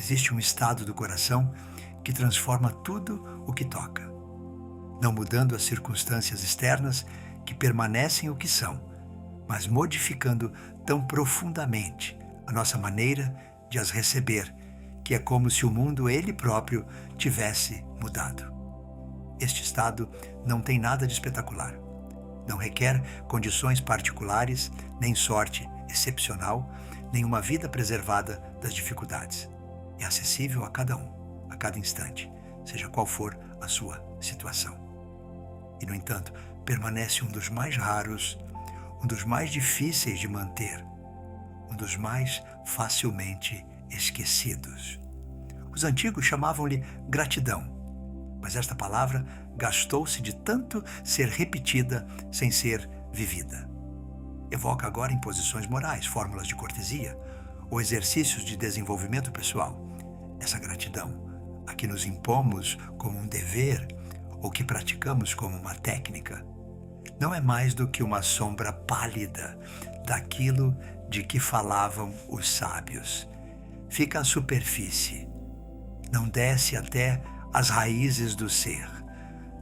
Existe um estado do coração que transforma tudo o que toca, não mudando as circunstâncias externas que permanecem o que são, mas modificando tão profundamente a nossa maneira de as receber, que é como se o mundo ele próprio tivesse mudado. Este estado não tem nada de espetacular. Não requer condições particulares, nem sorte excepcional, nem uma vida preservada das dificuldades. É acessível a cada um, a cada instante, seja qual for a sua situação. E, no entanto, permanece um dos mais raros, um dos mais difíceis de manter, um dos mais facilmente esquecidos. Os antigos chamavam-lhe gratidão, mas esta palavra gastou-se de tanto ser repetida sem ser vivida. Evoca agora imposições morais, fórmulas de cortesia ou exercícios de desenvolvimento pessoal. Essa gratidão, a que nos impomos como um dever ou que praticamos como uma técnica, não é mais do que uma sombra pálida daquilo de que falavam os sábios. Fica à superfície, não desce até as raízes do ser,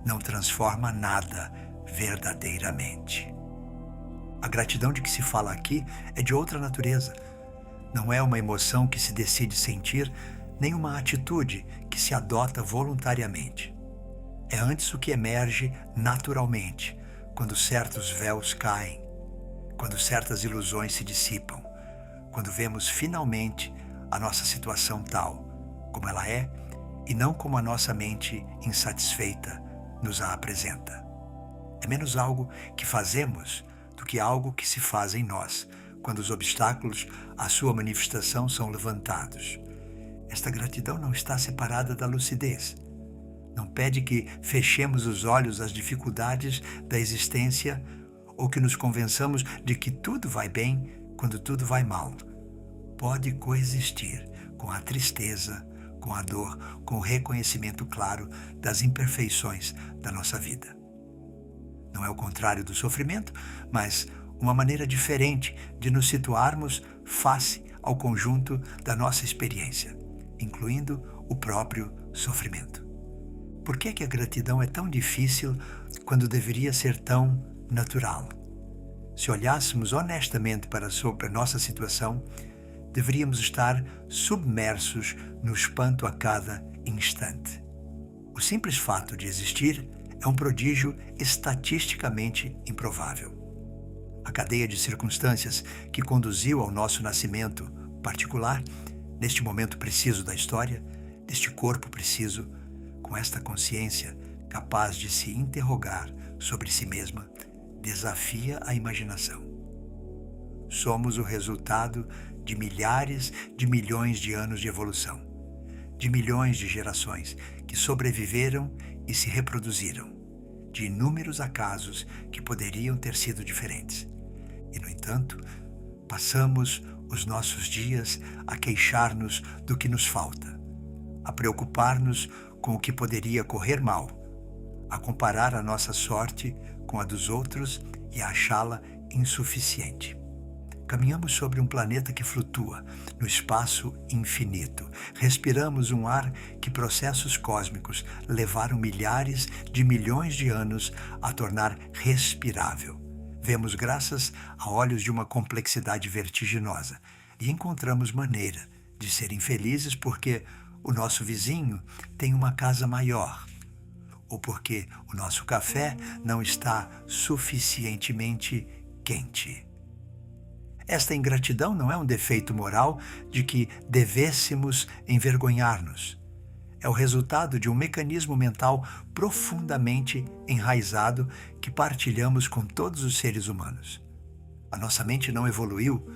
não transforma nada verdadeiramente. A gratidão de que se fala aqui é de outra natureza. Não é uma emoção que se decide sentir, nem uma atitude que se adota voluntariamente. É antes o que emerge naturalmente, quando certos véus caem, quando certas ilusões se dissipam, quando vemos finalmente a nossa situação tal, como ela é, e não como a nossa mente insatisfeita nos a apresenta. É menos algo que fazemos do que algo que se faz em nós, quando os obstáculos à sua manifestação são levantados. Esta gratidão não está separada da lucidez. Não pede que fechemos os olhos às dificuldades da existência ou que nos convençamos de que tudo vai bem quando tudo vai mal. Pode coexistir com a tristeza, com a dor, com o reconhecimento claro das imperfeições da nossa vida. Não é o contrário do sofrimento, mas uma maneira diferente de nos situarmos face ao conjunto da nossa experiência, incluindo o próprio sofrimento. Por que é que a gratidão é tão difícil quando deveria ser tão natural? Se olhássemos honestamente para a nossa situação, deveríamos estar submersos no espanto a cada instante. O simples fato de existir é um prodígio estatisticamente improvável. A cadeia de circunstâncias que conduziu ao nosso nascimento particular, neste momento preciso da história, deste corpo preciso, com esta consciência capaz de se interrogar sobre si mesma, desafia a imaginação. Somos o resultado de milhares de milhões de anos de evolução, de milhões de gerações que sobreviveram e se reproduziram, de inúmeros acasos que poderiam ter sido diferentes. E, no entanto, passamos os nossos dias a queixar-nos do que nos falta, a preocupar-nos com o que poderia correr mal, a comparar a nossa sorte com a dos outros e a achá-la insuficiente. Caminhamos sobre um planeta que flutua no espaço infinito. Respiramos um ar que processos cósmicos levaram milhares de milhões de anos a tornar respirável. Vemos graças a olhos de uma complexidade vertiginosa e encontramos maneira de ser infelizes porque o nosso vizinho tem uma casa maior, ou porque o nosso café não está suficientemente quente. Esta ingratidão não é um defeito moral de que devêssemos envergonhar-nos. É o resultado de um mecanismo mental profundamente enraizado que partilhamos com todos os seres humanos. A nossa mente não evoluiu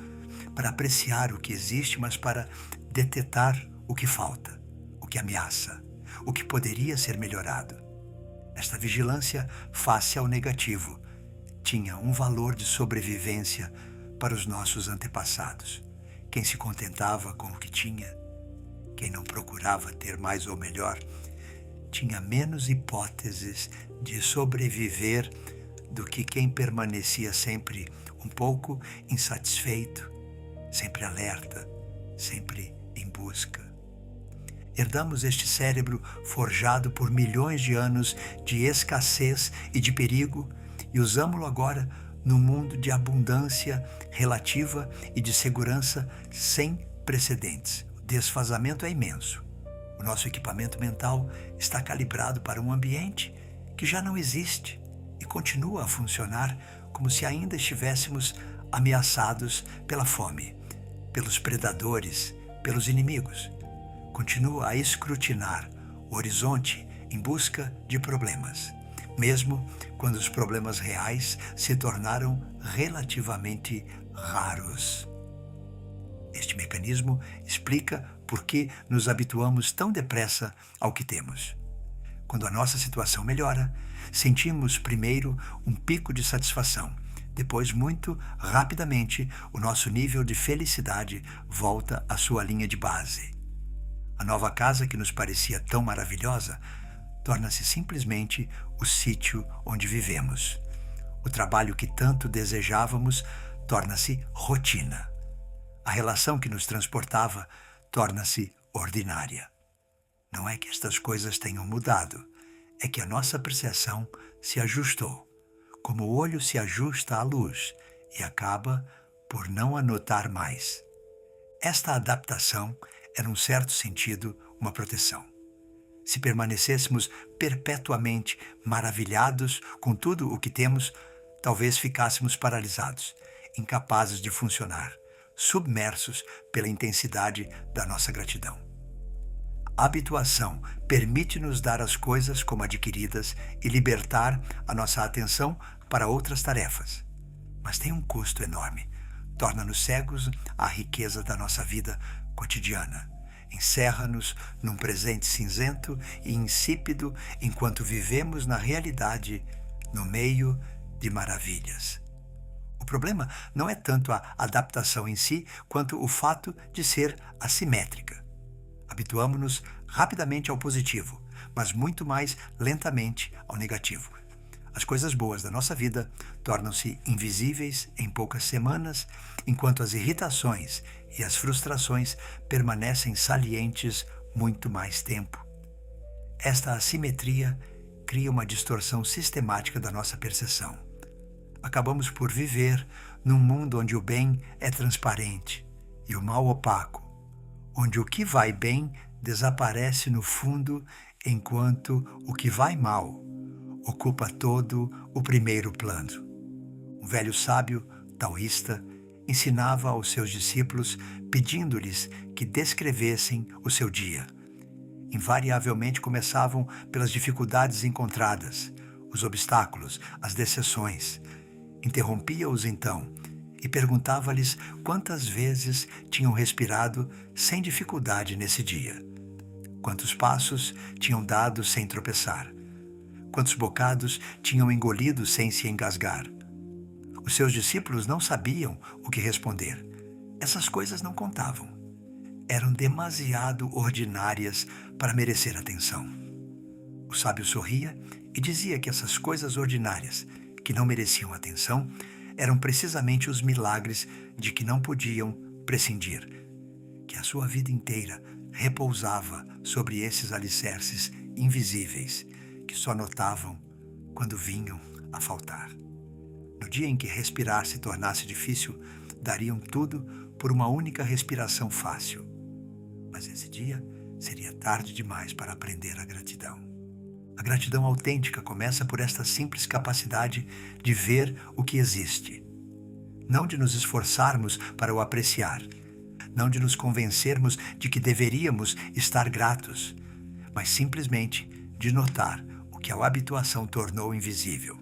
para apreciar o que existe, mas para detetar o que falta, o que ameaça, o que poderia ser melhorado. Esta vigilância face ao negativo tinha um valor de sobrevivência para os nossos antepassados. Quem se contentava com o que tinha, quem não procurava ter mais ou melhor, tinha menos hipóteses de sobreviver do que quem permanecia sempre um pouco insatisfeito, sempre alerta, sempre em busca. Herdamos este cérebro forjado por milhões de anos de escassez e de perigo e usamos-lo agora num mundo de abundância relativa e de segurança sem precedentes. O desfazamento é imenso. O nosso equipamento mental está calibrado para um ambiente que já não existe e continua a funcionar como se ainda estivéssemos ameaçados pela fome, pelos predadores, pelos inimigos. Continua a escrutinar o horizonte em busca de problemas, mesmo quando os problemas reais se tornaram relativamente raros. Este mecanismo explica por que nos habituamos tão depressa ao que temos. Quando a nossa situação melhora, sentimos primeiro um pico de satisfação. Depois, muito rapidamente, o nosso nível de felicidade volta à sua linha de base. A nova casa que nos parecia tão maravilhosa torna-se simplesmente o sítio onde vivemos. O trabalho que tanto desejávamos torna-se rotina. A relação que nos transportava torna-se ordinária. Não é que estas coisas tenham mudado, é que a nossa percepção se ajustou, como o olho se ajusta à luz e acaba por não a notar mais. Esta adaptação é, num certo sentido, uma proteção. Se permanecêssemos perpetuamente maravilhados com tudo o que temos, talvez ficássemos paralisados, incapazes de funcionar, submersos pela intensidade da nossa gratidão. A habituação permite-nos dar as coisas como adquiridas e libertar a nossa atenção para outras tarefas. Mas tem um custo enorme. Torna-nos cegos à riqueza da nossa vida cotidiana. Encerra-nos num presente cinzento e insípido enquanto vivemos na realidade, no meio de maravilhas. O problema não é tanto a adaptação em si, quanto o fato de ser assimétrica. Habituamo-nos rapidamente ao positivo, mas muito mais lentamente ao negativo. As coisas boas da nossa vida tornam-se invisíveis em poucas semanas, enquanto as irritações e as frustrações permanecem salientes muito mais tempo. Esta assimetria cria uma distorção sistemática da nossa percepção. Acabamos por viver num mundo onde o bem é transparente e o mal opaco, onde o que vai bem desaparece no fundo, enquanto o que vai mal ocupa todo o primeiro plano. Um velho sábio taoísta ensinava aos seus discípulos pedindo-lhes que descrevessem o seu dia. Invariavelmente começavam pelas dificuldades encontradas, os obstáculos, as decepções. Interrompia-os então e perguntava-lhes quantas vezes tinham respirado sem dificuldade nesse dia, quantos passos tinham dado sem tropeçar, quantos bocados tinham engolido sem se engasgar. Os seus discípulos não sabiam o que responder. Essas coisas não contavam. Eram demasiado ordinárias para merecer atenção. O sábio sorria e dizia que essas coisas ordinárias, que não mereciam atenção, eram precisamente os milagres de que não podiam prescindir, que a sua vida inteira repousava sobre esses alicerces invisíveis, que só notavam quando vinham a faltar. No dia em que respirar se tornasse difícil, dariam tudo por uma única respiração fácil. Mas esse dia seria tarde demais para aprender a gratidão. A gratidão autêntica começa por esta simples capacidade de ver o que existe. Não de nos esforçarmos para o apreciar, não de nos convencermos de que deveríamos estar gratos, mas simplesmente de notar o que a habituação tornou invisível.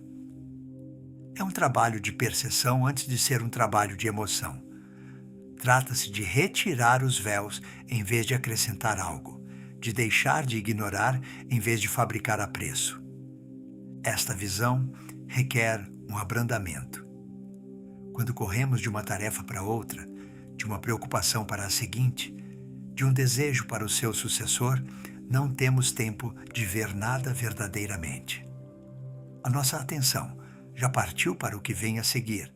É um trabalho de percepção antes de ser um trabalho de emoção. Trata-se de retirar os véus em vez de acrescentar algo, de deixar de ignorar em vez de fabricar apreço. Esta visão requer um abrandamento. Quando corremos de uma tarefa para outra, de uma preocupação para a seguinte, de um desejo para o seu sucessor, não temos tempo de ver nada verdadeiramente. A nossa atenção já partiu para o que vem a seguir.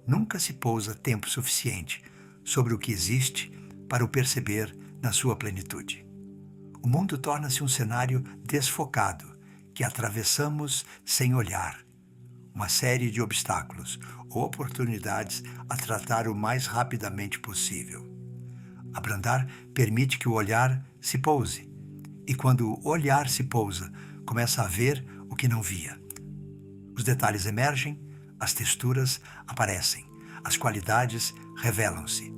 Nunca se pousa tempo suficiente sobre o que existe para o perceber na sua plenitude. o mundo torna-se um cenário desfocado, que atravessamos sem olhar. Uma série de obstáculos ou oportunidades a tratar o mais rapidamente possível. Abrandar permite que o olhar se pouse. E quando o olhar se pousa, começa a ver o que não via. Os detalhes emergem, as texturas aparecem, as qualidades revelam-se.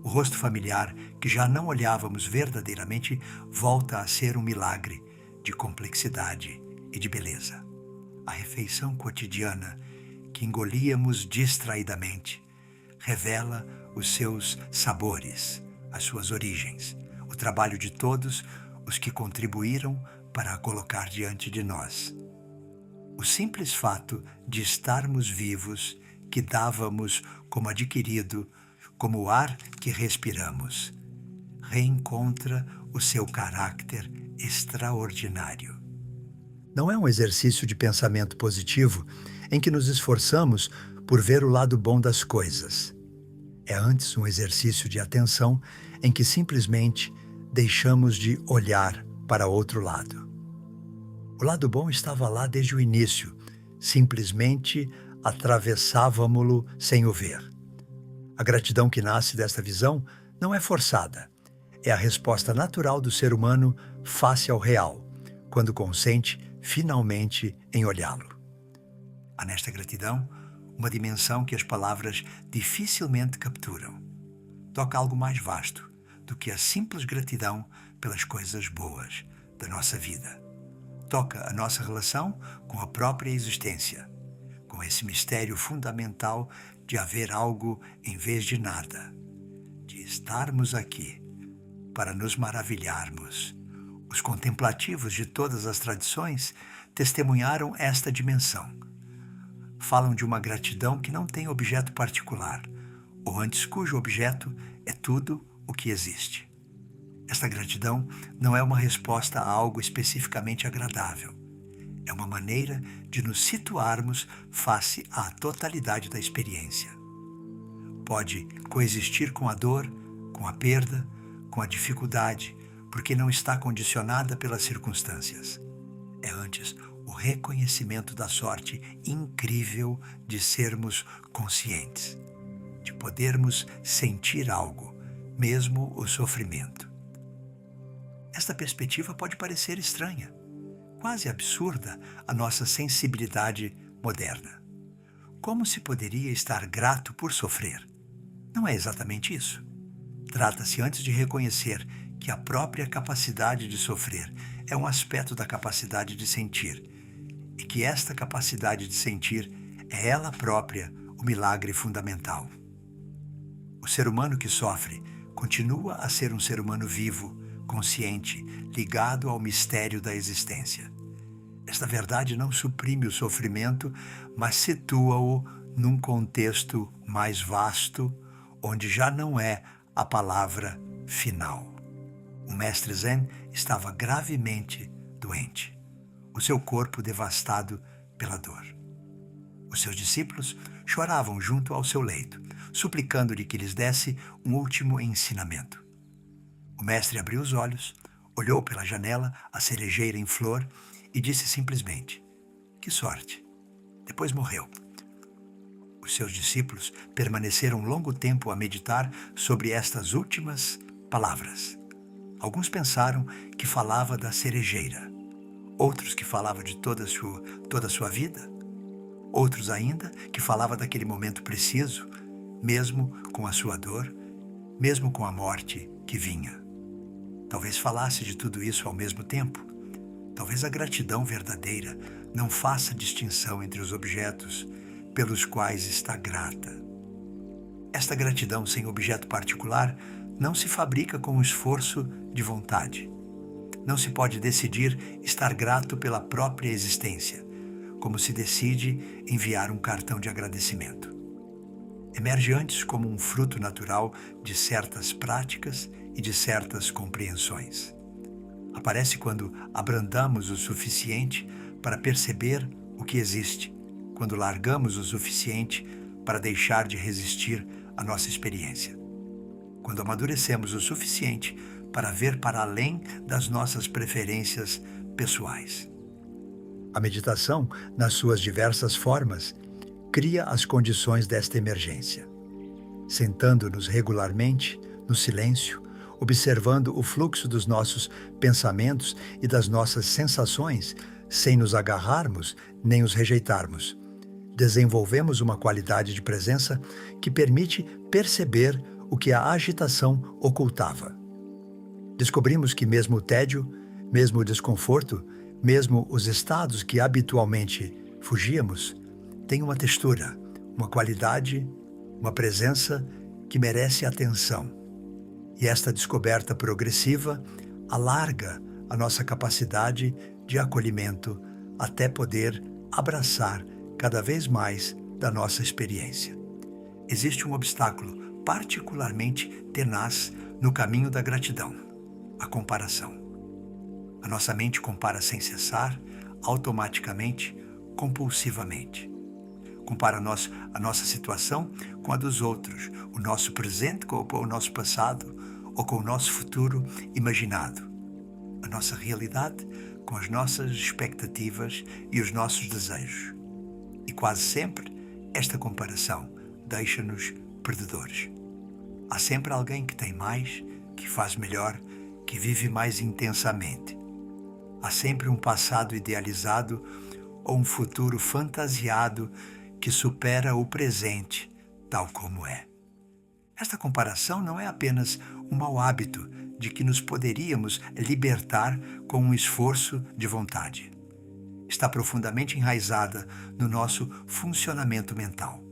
O rosto familiar, que já não olhávamos verdadeiramente, volta a ser um milagre de complexidade e de beleza. A refeição cotidiana, que engolíamos distraidamente, revela os seus sabores, as suas origens, o trabalho de todos os que contribuíram para a colocar diante de nós. O simples fato de estarmos vivos, que dávamos como adquirido, como o ar que respiramos, reencontra o seu caráter extraordinário. Não é um exercício de pensamento positivo em que nos esforçamos por ver o lado bom das coisas. É antes um exercício de atenção em que simplesmente deixamos de olhar para outro lado. O lado bom estava lá desde o início, simplesmente atravessávamo-lo sem o ver. A gratidão que nasce desta visão não é forçada. É a resposta natural do ser humano face ao real, quando consente finalmente em olhá-lo. Há nesta gratidão uma dimensão que as palavras dificilmente capturam. Toca algo mais vasto do que a simples gratidão pelas coisas boas da nossa vida. Toca a nossa relação com a própria existência, com esse mistério fundamental de haver algo em vez de nada, de estarmos aqui para nos maravilharmos. Os contemplativos de todas as tradições testemunharam esta dimensão. Falam de uma gratidão que não tem objeto particular, ou antes cujo objeto é tudo o que existe. Esta gratidão não é uma resposta a algo especificamente agradável. É uma maneira de nos situarmos face à totalidade da experiência. Pode coexistir com a dor, com a perda, com a dificuldade, porque não está condicionada pelas circunstâncias. É antes o reconhecimento da sorte incrível de sermos conscientes, de podermos sentir algo, mesmo o sofrimento. Esta perspectiva pode parecer estranha, quase absurda à nossa sensibilidade moderna. Como se poderia estar grato por sofrer? Não é exatamente isso. Trata-se antes de reconhecer que a própria capacidade de sofrer é um aspecto da capacidade de sentir, e que esta capacidade de sentir é ela própria o milagre fundamental. O ser humano que sofre continua a ser um ser humano vivo, consciente, ligado ao mistério da existência. Esta verdade não suprime o sofrimento, mas situa-o num contexto mais vasto, onde já não é a palavra final. O mestre Zen estava gravemente doente, o seu corpo devastado pela dor. Os seus discípulos choravam junto ao seu leito, suplicando-lhe que lhes desse um último ensinamento. O mestre abriu os olhos, olhou pela janela a cerejeira em flor e disse simplesmente: "Que sorte!" Depois morreu. Os seus discípulos permaneceram longo tempo a meditar sobre estas últimas palavras. Alguns pensaram que falava da cerejeira, outros que falava de toda a sua vida, outros ainda que falava daquele momento preciso, mesmo com a sua dor, mesmo com a morte que vinha. Talvez falasse de tudo isso ao mesmo tempo. Talvez a gratidão verdadeira não faça distinção entre os objetos pelos quais está grata. Esta gratidão sem objeto particular não se fabrica com um esforço de vontade. Não se pode decidir estar grato pela própria existência, como se decide enviar um cartão de agradecimento. Emerge antes como um fruto natural de certas práticas e de certas compreensões. Aparece quando abrandamos o suficiente para perceber o que existe, quando largamos o suficiente para deixar de resistir à nossa experiência. Quando amadurecemos o suficiente para ver para além das nossas preferências pessoais. A meditação, nas suas diversas formas, cria as condições desta emergência. Sentando-nos regularmente, no silêncio, observando o fluxo dos nossos pensamentos e das nossas sensações, sem nos agarrarmos nem os rejeitarmos, desenvolvemos uma qualidade de presença que permite perceber o que a agitação ocultava. Descobrimos que mesmo o tédio, mesmo o desconforto, mesmo os estados que habitualmente fugíamos, têm uma textura, uma qualidade, uma presença que merece atenção. E esta descoberta progressiva alarga a nossa capacidade de acolhimento até poder abraçar cada vez mais da nossa experiência. Existe um obstáculo particularmente tenaz no caminho da gratidão: a comparação. A nossa mente compara sem cessar, automaticamente, compulsivamente. Compara a nossa situação com a dos outros, o nosso presente com o nosso passado ou com o nosso futuro imaginado, a nossa realidade com as nossas expectativas e os nossos desejos. E quase sempre esta comparação deixa-nos perdedores. Há sempre alguém que tem mais, que faz melhor, que vive mais intensamente. Há sempre um passado idealizado ou um futuro fantasiado que supera o presente, tal como é. Esta comparação não é apenas um mau hábito de que nos poderíamos libertar com um esforço de vontade. Está profundamente enraizada no nosso funcionamento mental,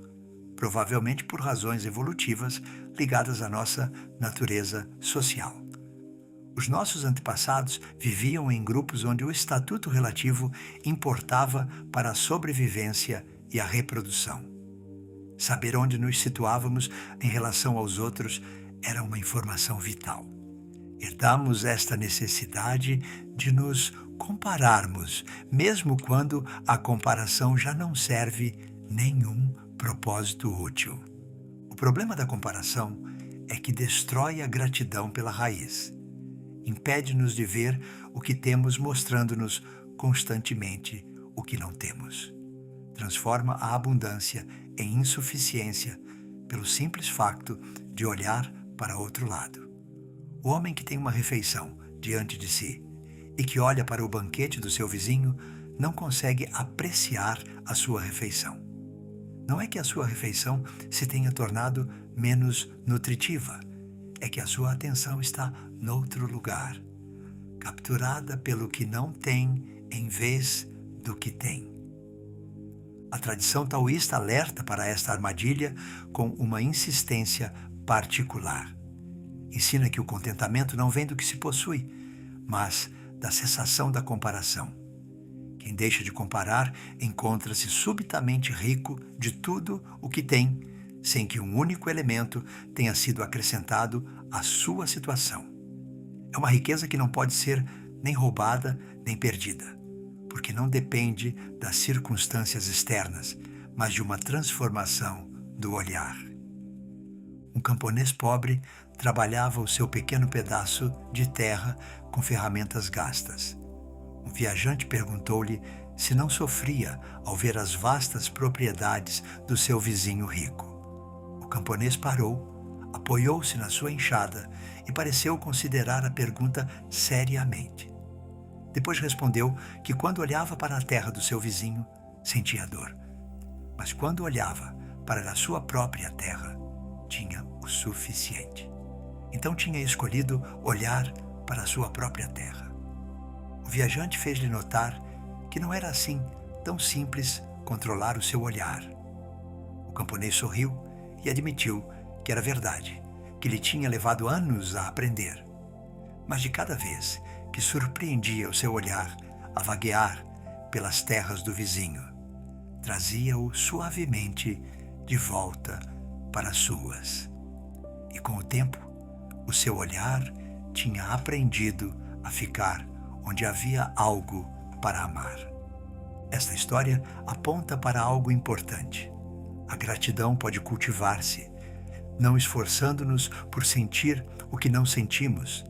provavelmente por razões evolutivas ligadas à nossa natureza social. Os nossos antepassados viviam em grupos onde o estatuto relativo importava para a sobrevivência e a reprodução. Saber onde nos situávamos em relação aos outros era uma informação vital. Herdamos esta necessidade de nos compararmos, mesmo quando a comparação já não serve nenhum propósito útil. O problema da comparação é que destrói a gratidão pela raiz. Impede-nos de ver o que temos, mostrando-nos constantemente o que não temos. Transforma a abundância em insuficiência pelo simples facto de olhar para outro lado. O homem que tem uma refeição diante de si e que olha para o banquete do seu vizinho não consegue apreciar a sua refeição. Não é que a sua refeição se tenha tornado menos nutritiva, é que a sua atenção está noutro lugar, capturada pelo que não tem em vez do que tem. A tradição taoísta alerta para esta armadilha com uma insistência particular. Ensina que o contentamento não vem do que se possui, mas da cessação da comparação. Quem deixa de comparar encontra-se subitamente rico de tudo o que tem, sem que um único elemento tenha sido acrescentado à sua situação. É uma riqueza que não pode ser nem roubada nem perdida, porque não depende das circunstâncias externas, mas de uma transformação do olhar. Um camponês pobre trabalhava o seu pequeno pedaço de terra com ferramentas gastas. Um viajante perguntou-lhe se não sofria ao ver as vastas propriedades do seu vizinho rico. O camponês parou, apoiou-se na sua enxada e pareceu considerar a pergunta seriamente. Depois respondeu que quando olhava para a terra do seu vizinho, sentia dor. Mas quando olhava para a sua própria terra, tinha o suficiente. Então tinha escolhido olhar para a sua própria terra. O viajante fez-lhe notar que não era assim tão simples controlar o seu olhar. O camponês sorriu e admitiu que era verdade, que lhe tinha levado anos a aprender. Mas de cada vez que surpreendia o seu olhar a vaguear pelas terras do vizinho, trazia-o suavemente de volta para as suas. E com o tempo, o seu olhar tinha aprendido a ficar onde havia algo para amar. Esta história aponta para algo importante. A gratidão pode cultivar-se, não esforçando-nos por sentir o que não sentimos,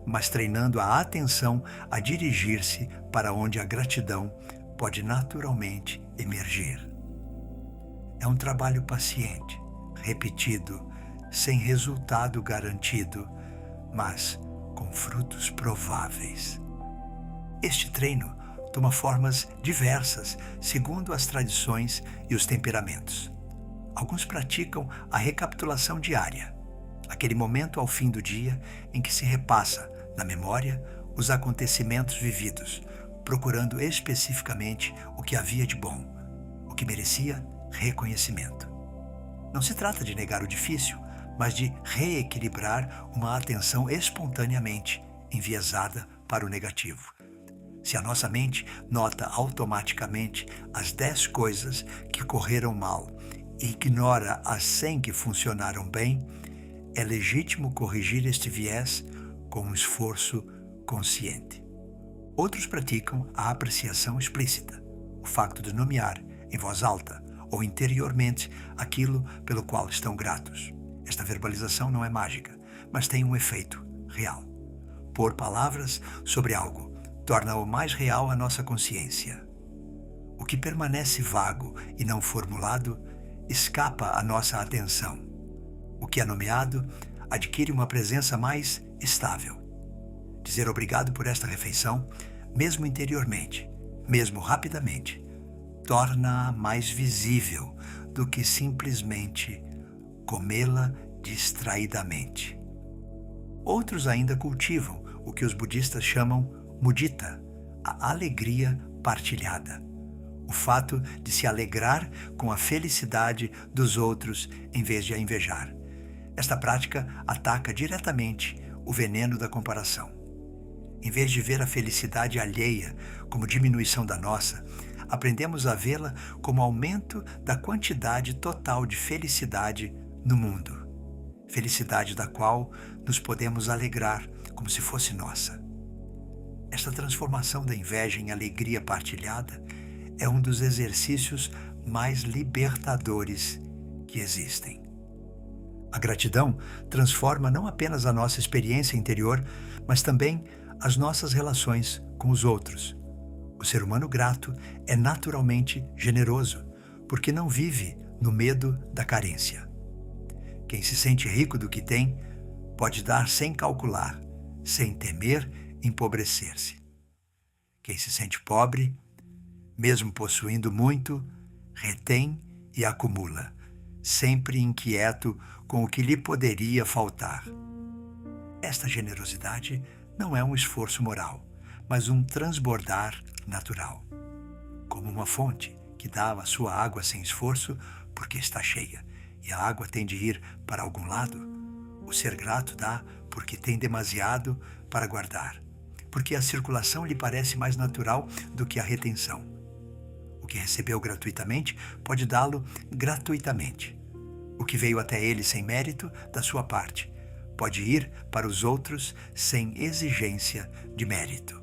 mas treinando a atenção a dirigir-se para onde a gratidão pode naturalmente emergir. É um trabalho paciente, repetido, sem resultado garantido, mas com frutos prováveis. Este treino toma formas diversas segundo as tradições e os temperamentos. Alguns praticam a recapitulação diária, aquele momento ao fim do dia em que se repassa, na memória, os acontecimentos vividos, procurando especificamente o que havia de bom, o que merecia reconhecimento. Não se trata de negar o difícil, mas de reequilibrar uma atenção espontaneamente enviesada para o negativo. Se a nossa mente nota automaticamente as 10 coisas que correram mal e ignora as 100 que funcionaram bem, é legítimo corrigir este viés com um esforço consciente. Outros praticam a apreciação explícita, o facto de nomear, em voz alta ou interiormente, aquilo pelo qual estão gratos. Esta verbalização não é mágica, mas tem um efeito real. Pôr palavras sobre algo torna-o mais real à nossa consciência. O que permanece vago e não formulado escapa à nossa atenção. O que é nomeado adquire uma presença mais estável. Dizer obrigado por esta refeição, mesmo interiormente, mesmo rapidamente, torna-a mais visível do que simplesmente comê-la distraidamente. Outros ainda cultivam o que os budistas chamam mudita, a alegria partilhada. O fato de se alegrar com a felicidade dos outros em vez de a invejar. Esta prática ataca diretamente o veneno da comparação. Em vez de ver a felicidade alheia como diminuição da nossa, aprendemos a vê-la como aumento da quantidade total de felicidade no mundo. Felicidade da qual nos podemos alegrar como se fosse nossa. Esta transformação da inveja em alegria partilhada é um dos exercícios mais libertadores que existem. A gratidão transforma não apenas a nossa experiência interior, mas também as nossas relações com os outros. O ser humano grato é naturalmente generoso, porque não vive no medo da carência. Quem se sente rico do que tem, pode dar sem calcular, sem temer empobrecer-se. Quem se sente pobre, mesmo possuindo muito, retém e acumula, sempre inquieto com o que lhe poderia faltar. Esta generosidade não é um esforço moral, mas um transbordar natural. Como uma fonte que dá a sua água sem esforço porque está cheia, e a água tem de ir para algum lado, o ser grato dá porque tem demasiado para guardar, porque a circulação lhe parece mais natural do que a retenção. O que recebeu gratuitamente pode dá-lo gratuitamente. O que veio até ele sem mérito da sua parte pode ir para os outros sem exigência de mérito.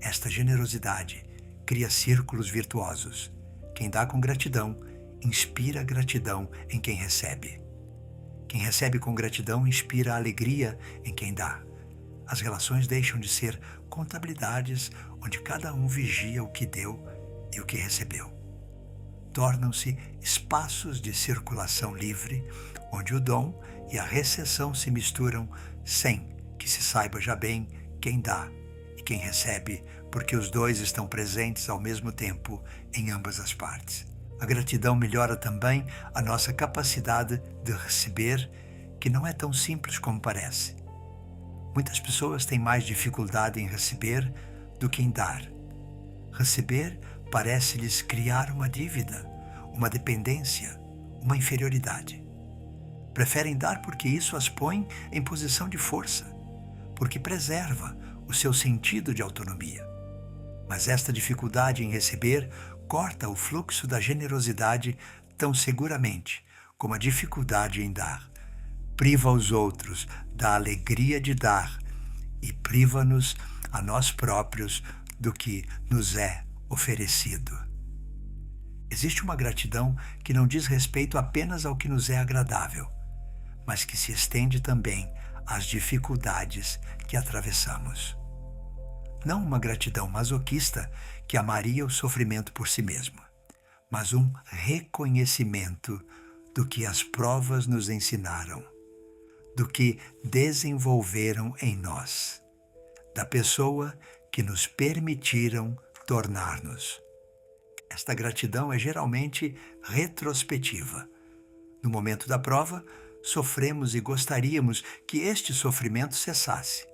Esta generosidade cria círculos virtuosos. Quem dá com gratidão inspira gratidão em quem recebe. Quem recebe com gratidão inspira alegria em quem dá. As relações deixam de ser contabilidades onde cada um vigia o que deu e o que recebeu. Tornam-se espaços de circulação livre, onde o dom e a recepção se misturam sem que se saiba já bem quem dá e quem recebe, porque os dois estão presentes ao mesmo tempo em ambas as partes. A gratidão melhora também a nossa capacidade de receber, que não é tão simples como parece. Muitas pessoas têm mais dificuldade em receber do que em dar. Receber parece-lhes criar uma dívida, uma dependência, uma inferioridade. Preferem dar porque isso as põe em posição de força, porque preserva o seu sentido de autonomia. Mas esta dificuldade em receber corta o fluxo da generosidade tão seguramente como a dificuldade em dar. Priva os outros da alegria de dar e priva-nos a nós próprios do que nos é oferecido. Existe uma gratidão que não diz respeito apenas ao que nos é agradável, mas que se estende também às dificuldades que atravessamos. Não uma gratidão masoquista que amaria o sofrimento por si mesma, mas um reconhecimento do que as provas nos ensinaram, do que desenvolveram em nós, da pessoa que nos permitiram tornar-nos. Esta gratidão é geralmente retrospectiva. No momento da prova, sofremos e gostaríamos que este sofrimento cessasse.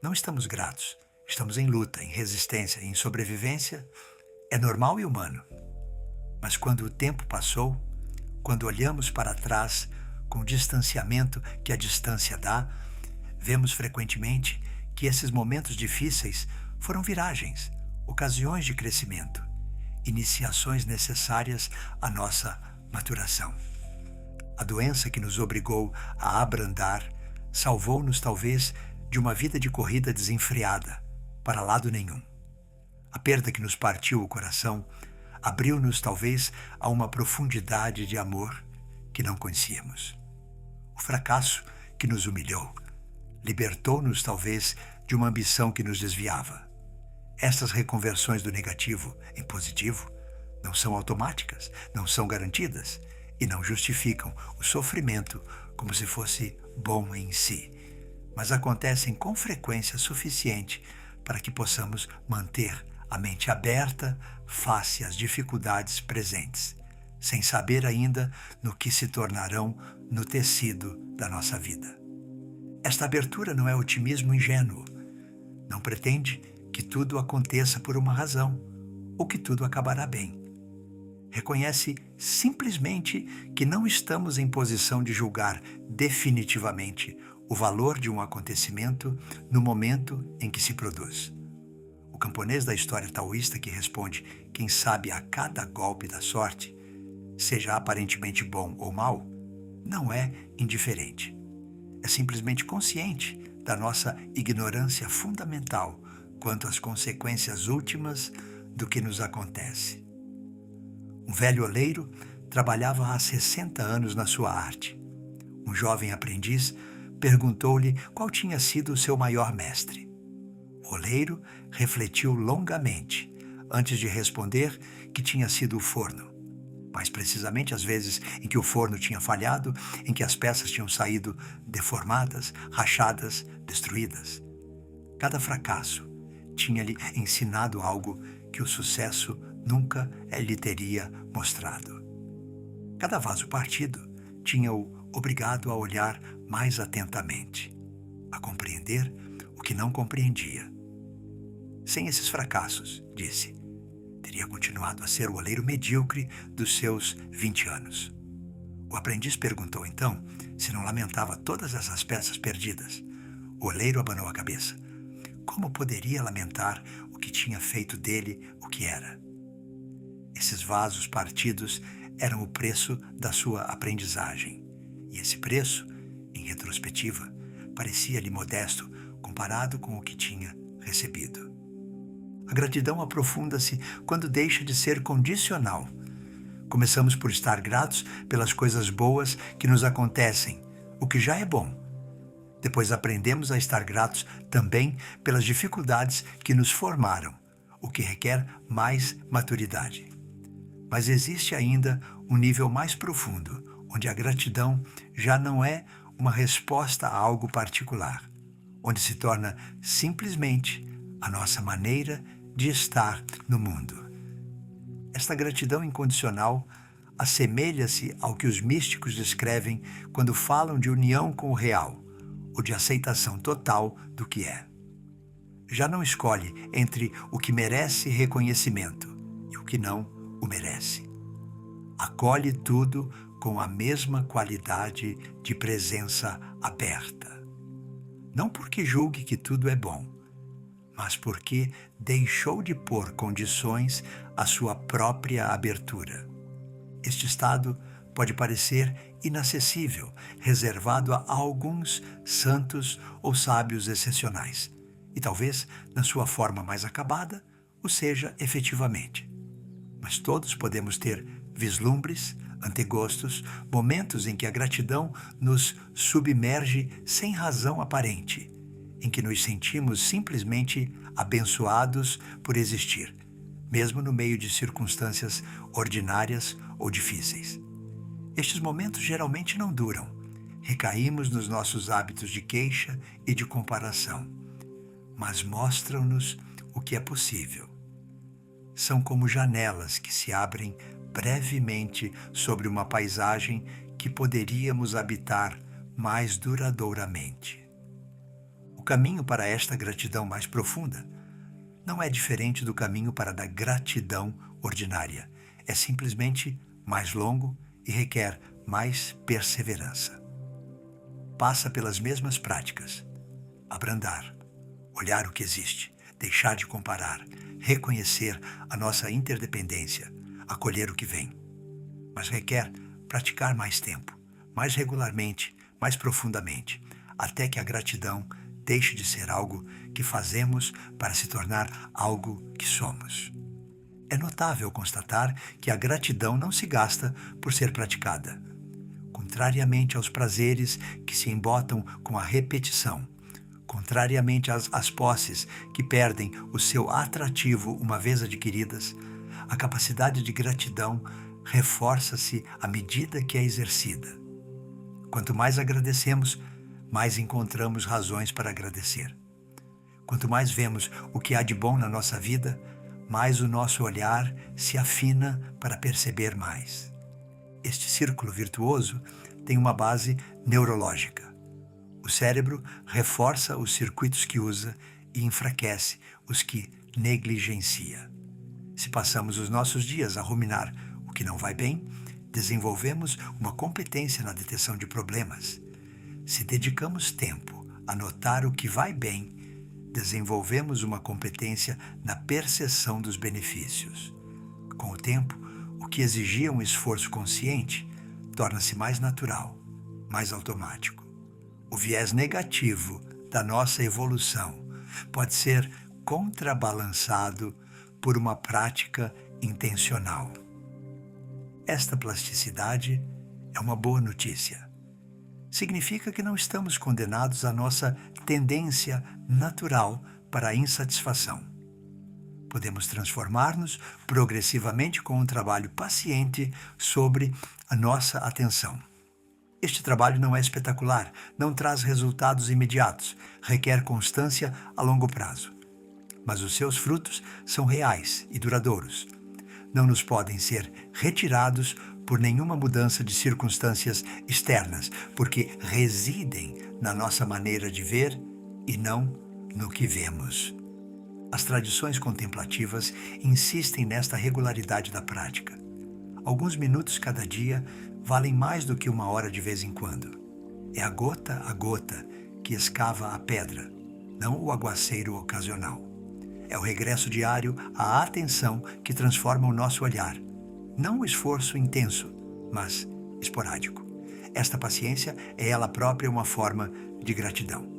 Não estamos gratos, estamos em luta, em resistência, em sobrevivência. É normal e humano. Mas quando o tempo passou, quando olhamos para trás com o distanciamento que a distância dá, vemos frequentemente que esses momentos difíceis foram viragens, ocasiões de crescimento, iniciações necessárias à nossa maturação. A doença que nos obrigou a abrandar salvou-nos talvez de uma vida de corrida desenfreada, para lado nenhum. A perda que nos partiu o coração abriu-nos talvez a uma profundidade de amor que não conhecíamos. O fracasso que nos humilhou libertou-nos talvez de uma ambição que nos desviava. Estas reconversões do negativo em positivo não são automáticas, não são garantidas e não justificam o sofrimento como se fosse bom em si, mas acontecem com frequência suficiente para que possamos manter a mente aberta face às dificuldades presentes, sem saber ainda no que se tornarão no tecido da nossa vida. Esta abertura não é otimismo ingênuo. Não pretende que tudo aconteça por uma razão, ou que tudo acabará bem. Reconhece simplesmente que não estamos em posição de julgar definitivamente o valor de um acontecimento no momento em que se produz. O camponês da história taoísta que responde quem sabe a cada golpe da sorte, seja aparentemente bom ou mau, não é indiferente. É simplesmente consciente da nossa ignorância fundamental quanto às consequências últimas do que nos acontece. Um velho oleiro trabalhava há 60 anos na sua arte. Um jovem aprendiz perguntou-lhe qual tinha sido o seu maior mestre. O oleiro refletiu longamente antes de responder que tinha sido o forno. Mais precisamente as vezes em que o forno tinha falhado, em que as peças tinham saído deformadas, rachadas, destruídas. Cada fracasso tinha-lhe ensinado algo que o sucesso nunca lhe teria mostrado. Cada vaso partido tinha-o obrigado a olhar mais atentamente, a compreender o que não compreendia. Sem esses fracassos, disse, teria continuado a ser o oleiro medíocre dos seus 20 anos. O aprendiz perguntou então se não lamentava todas essas peças perdidas. O oleiro abanou a cabeça. Como poderia lamentar o que tinha feito dele o que era? Esses vasos partidos eram o preço da sua aprendizagem. E esse preço, em retrospectiva, parecia-lhe modesto comparado com o que tinha recebido. A gratidão aprofunda-se quando deixa de ser condicional. Começamos por estar gratos pelas coisas boas que nos acontecem, o que já é bom. Depois aprendemos a estar gratos também pelas dificuldades que nos formaram, o que requer mais maturidade. Mas existe ainda um nível mais profundo, onde a gratidão já não é uma resposta a algo particular, onde se torna simplesmente a nossa maneira de estar no mundo. Esta gratidão incondicional assemelha-se ao que os místicos descrevem quando falam de união com o real, ou de aceitação total do que é. Já não escolhe entre o que merece reconhecimento e o que não o merece. Acolhe tudo com a mesma qualidade de presença aberta. Não porque julgue que tudo é bom, mas porque deixou de pôr condições à sua própria abertura. Este estado pode parecer inacessível, reservado a alguns santos ou sábios excepcionais, e talvez, na sua forma mais acabada, o seja efetivamente. Mas todos podemos ter vislumbres Antegostos, momentos em que a gratidão nos submerge sem razão aparente, em que nos sentimos simplesmente abençoados por existir, mesmo no meio de circunstâncias ordinárias ou difíceis. Estes momentos geralmente não duram. Recaímos nos nossos hábitos de queixa e de comparação, mas mostram-nos o que é possível. São como janelas que se abrem brevemente sobre uma paisagem que poderíamos habitar mais duradouramente. O caminho para esta gratidão mais profunda não é diferente do caminho para a gratidão ordinária. É simplesmente mais longo e requer mais perseverança. Passa pelas mesmas práticas: abrandar, olhar o que existe, deixar de comparar, reconhecer a nossa interdependência, acolher o que vem. Mas requer praticar mais tempo, mais regularmente, mais profundamente, até que a gratidão deixe de ser algo que fazemos para se tornar algo que somos. É notável constatar que a gratidão não se gasta por ser praticada. Contrariamente aos prazeres que se embotam com a repetição, contrariamente às posses que perdem o seu atrativo uma vez adquiridas, a capacidade de gratidão reforça-se à medida que é exercida. Quanto mais agradecemos, mais encontramos razões para agradecer. Quanto mais vemos o que há de bom na nossa vida, mais o nosso olhar se afina para perceber mais. Este círculo virtuoso tem uma base neurológica. O cérebro reforça os circuitos que usa e enfraquece os que negligencia. Se passamos os nossos dias a ruminar o que não vai bem, desenvolvemos uma competência na detecção de problemas. Se dedicamos tempo a notar o que vai bem, desenvolvemos uma competência na percepção dos benefícios. Com o tempo, o que exigia um esforço consciente torna-se mais natural, mais automático. O viés negativo da nossa evolução pode ser contrabalançado por uma prática intencional. Esta plasticidade é uma boa notícia. Significa que não estamos condenados à nossa tendência natural para a insatisfação. Podemos transformar-nos progressivamente com um trabalho paciente sobre a nossa atenção. Este trabalho não é espetacular, não traz resultados imediatos, requer constância a longo prazo. Mas os seus frutos são reais e duradouros. Não nos podem ser retirados por nenhuma mudança de circunstâncias externas, porque residem na nossa maneira de ver e não no que vemos. As tradições contemplativas insistem nesta regularidade da prática. Alguns minutos cada dia valem mais do que uma hora de vez em quando. É a gota que escava a pedra, não o aguaceiro ocasional. É o regresso diário à atenção que transforma o nosso olhar. Não o esforço intenso, mas esporádico. Esta paciência é ela própria uma forma de gratidão.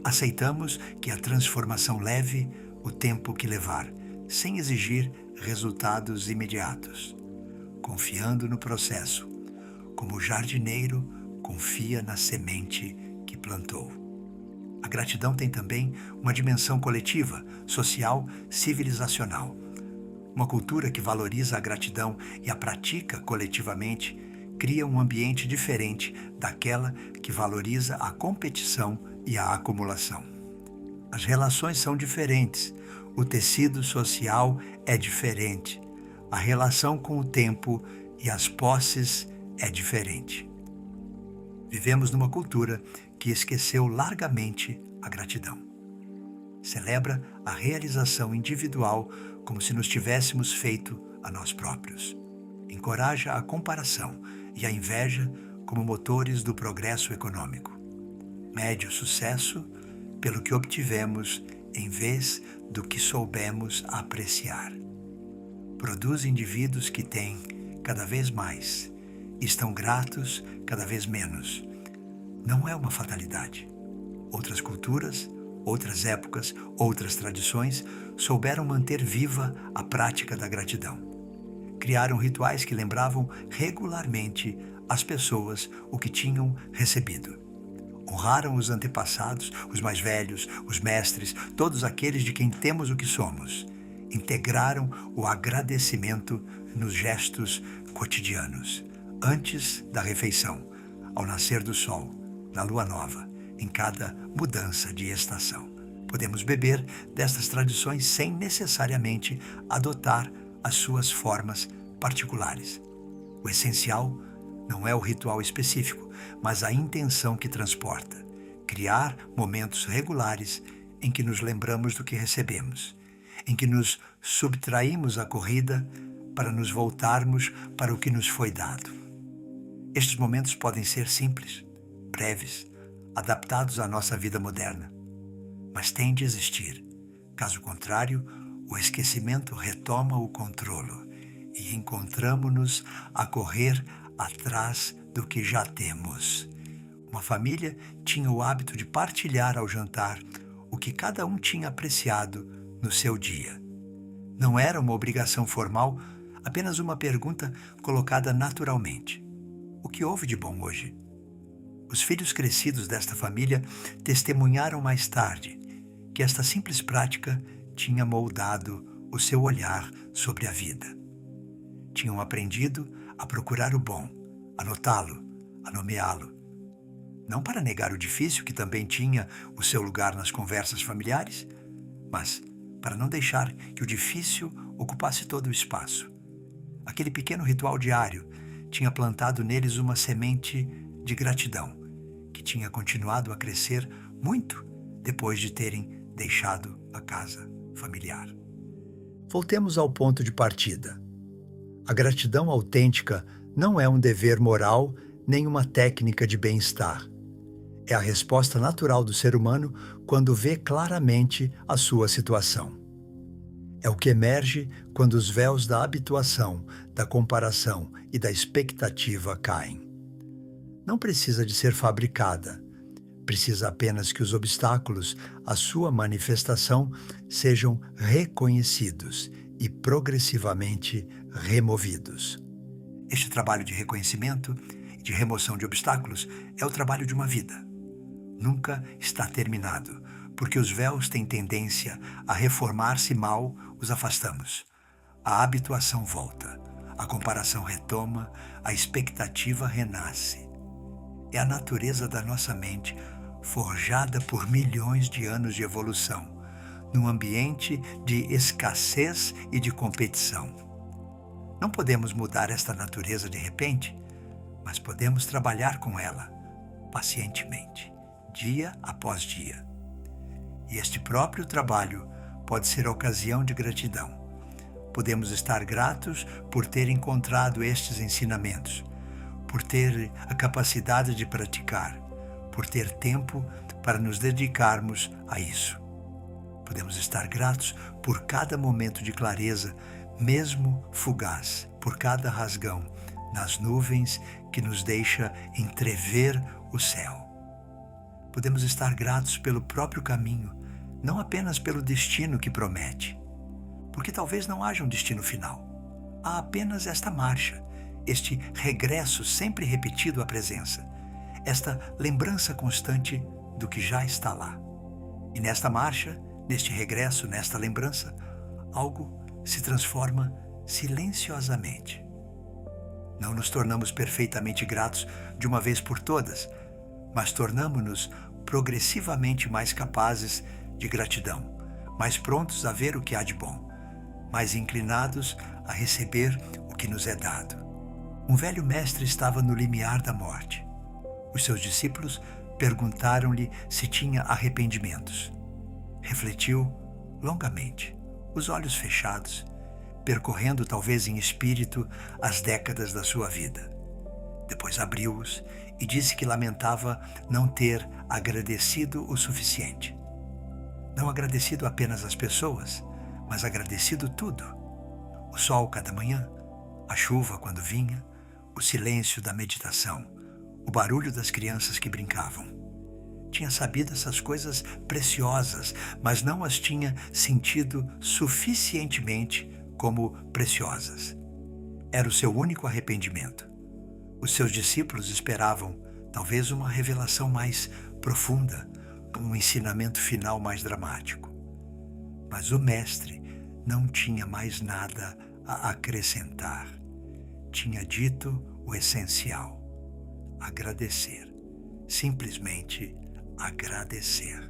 Aceitamos que a transformação leve o tempo que levar, sem exigir resultados imediatos. Confiando no processo, como o jardineiro confia na semente que plantou. A gratidão tem também uma dimensão coletiva, social, civilizacional. Uma cultura que valoriza a gratidão e a pratica coletivamente cria um ambiente diferente daquela que valoriza a competição e a acumulação. As relações são diferentes, o tecido social é diferente, a relação com o tempo e as posses é diferente. Vivemos numa cultura que esqueceu largamente a gratidão. Celebra a realização individual como se nos tivéssemos feito a nós próprios. Encoraja a comparação e a inveja como motores do progresso econômico. Mede o sucesso pelo que obtivemos em vez do que soubemos apreciar. Produz indivíduos que têm cada vez mais e estão gratos cada vez menos. Não é uma fatalidade. Outras culturas, outras épocas, outras tradições souberam manter viva a prática da gratidão. criaram rituais que lembravam regularmente as pessoas o que tinham recebido. Honraram os antepassados, os mais velhos, os mestres, todos aqueles de quem temos o que somos. Integraram o agradecimento nos gestos cotidianos, antes da refeição, ao nascer do sol, na lua nova, em cada mudança de estação. Podemos beber destas tradições sem necessariamente adotar as suas formas particulares. O essencial não é o ritual específico, mas a intenção que transporta. Criar momentos regulares em que nos lembramos do que recebemos, em que nos subtraímos à corrida para nos voltarmos para o que nos foi dado. Estes momentos podem ser simples, breves, adaptados à nossa vida moderna, mas têm de existir. Caso contrário, o esquecimento retoma o controlo e encontramo-nos a correr atrás do que já temos. Uma família tinha o hábito de partilhar ao jantar o que cada um tinha apreciado no seu dia. Não era uma obrigação formal, apenas uma pergunta colocada naturalmente. O que houve de bom hoje? Os filhos crescidos desta família testemunharam mais tarde que esta simples prática tinha moldado o seu olhar sobre a vida. Tinham aprendido a procurar o bom, a notá-lo, a nomeá-lo. Não para negar o difícil, que também tinha o seu lugar nas conversas familiares, mas para não deixar que o difícil ocupasse todo o espaço. Aquele pequeno ritual diário tinha plantado neles uma semente de gratidão, que tinha continuado a crescer muito depois de terem deixado a casa familiar. Voltemos ao ponto de partida. A gratidão autêntica não é um dever moral nem uma técnica de bem-estar. É a resposta natural do ser humano quando vê claramente a sua situação. É o que emerge quando os véus da habituação, da comparação e da expectativa caem. Não precisa de ser fabricada. Precisa apenas que os obstáculos à sua manifestação sejam reconhecidos e progressivamente removidos. Este trabalho de reconhecimento e de remoção de obstáculos é o trabalho de uma vida. Nunca está terminado, porque os véus têm tendência a reformar-se mal os afastamos. A habituação volta, a comparação retoma, a expectativa renasce. É a natureza da nossa mente, forjada por milhões de anos de evolução, num ambiente de escassez e de competição. Não podemos mudar esta natureza de repente, mas podemos trabalhar com ela, pacientemente, dia após dia. E este próprio trabalho pode ser ocasião de gratidão. Podemos estar gratos por ter encontrado estes ensinamentos, por ter a capacidade de praticar, por ter tempo para nos dedicarmos a isso. Podemos estar gratos por cada momento de clareza, mesmo fugaz, por cada rasgão nas nuvens que nos deixa entrever o céu. Podemos estar gratos pelo próprio caminho, não apenas pelo destino que promete, porque talvez não haja um destino final. Há apenas esta marcha, este regresso sempre repetido à presença, esta lembrança constante do que já está lá. E nesta marcha, neste regresso, nesta lembrança, algo se transforma silenciosamente. Não nos tornamos perfeitamente gratos de uma vez por todas, mas tornamo-nos progressivamente mais capazes de gratidão, mais prontos a ver o que há de bom, mais inclinados a receber o que nos é dado. Um velho mestre estava no limiar da morte. Os seus discípulos perguntaram-lhe se tinha arrependimentos. Refletiu longamente, os olhos fechados, percorrendo talvez em espírito as décadas da sua vida. Depois abriu-os e disse que lamentava não ter agradecido o suficiente. Não agradecido apenas às pessoas, mas agradecido tudo. O sol cada manhã, a chuva quando vinha, o silêncio da meditação, o barulho das crianças que brincavam. Tinha sabido essas coisas preciosas, mas não as tinha sentido suficientemente como preciosas. Era o seu único arrependimento. Os seus discípulos esperavam, talvez, uma revelação mais profunda, um ensinamento final mais dramático. Mas o Mestre não tinha mais nada a acrescentar. Tinha dito o essencial: agradecer. Simplesmente agradecer.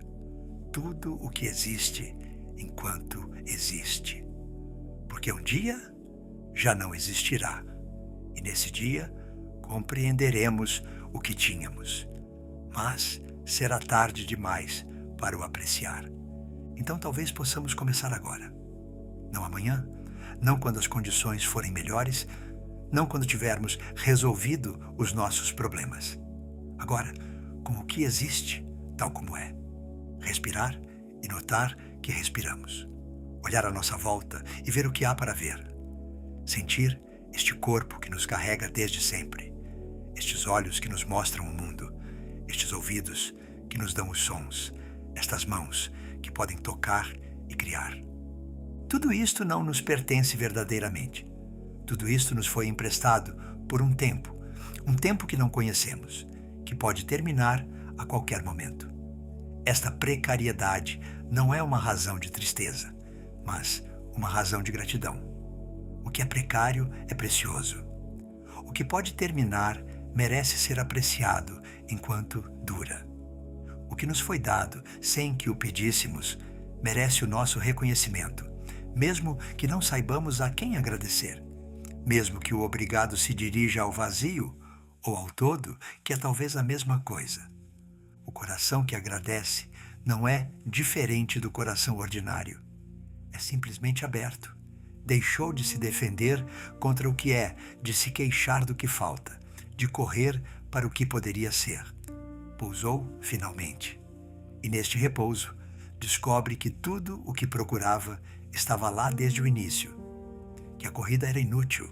Tudo o que existe enquanto existe. Porque um dia já não existirá. E nesse dia compreenderemos o que tínhamos. Mas será tarde demais para o apreciar. Então talvez possamos começar agora. Não amanhã, não quando as condições forem melhores, não quando tivermos resolvido os nossos problemas. Agora, com o que existe, tal como é. Respirar e notar que respiramos. Olhar à nossa volta e ver o que há para ver. Sentir este corpo que nos carrega desde sempre. Estes olhos que nos mostram o mundo. Estes ouvidos que nos dão os sons. Estas mãos que podem tocar e criar. Tudo isto não nos pertence verdadeiramente. Tudo isto nos foi emprestado por um tempo que não conhecemos, que pode terminar a qualquer momento. Esta precariedade não é uma razão de tristeza, mas uma razão de gratidão. O que é precário é precioso. O que pode terminar merece ser apreciado enquanto dura. O que nos foi dado sem que o pedíssemos merece o nosso reconhecimento, mesmo que não saibamos a quem agradecer. Mesmo que o obrigado se dirija ao vazio ou ao todo, que é talvez a mesma coisa. O coração que agradece não é diferente do coração ordinário. É simplesmente aberto. Deixou de se defender contra o que é, de se queixar do que falta, de correr para o que poderia ser. Pousou finalmente. E neste repouso, descobre que tudo o que procurava estava lá desde o início, que a corrida era inútil,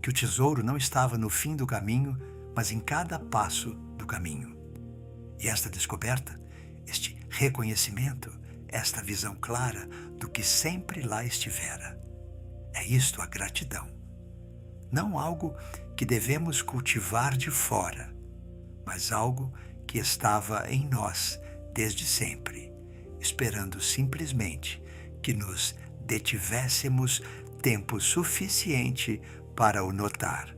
que o tesouro não estava no fim do caminho, mas em cada passo do caminho. E esta descoberta, este reconhecimento, esta visão clara do que sempre lá estivera. É isto a gratidão. Não algo que devemos cultivar de fora, mas algo que estava em nós desde sempre, esperando simplesmente que nos detivéssemos tempo suficiente para o notar.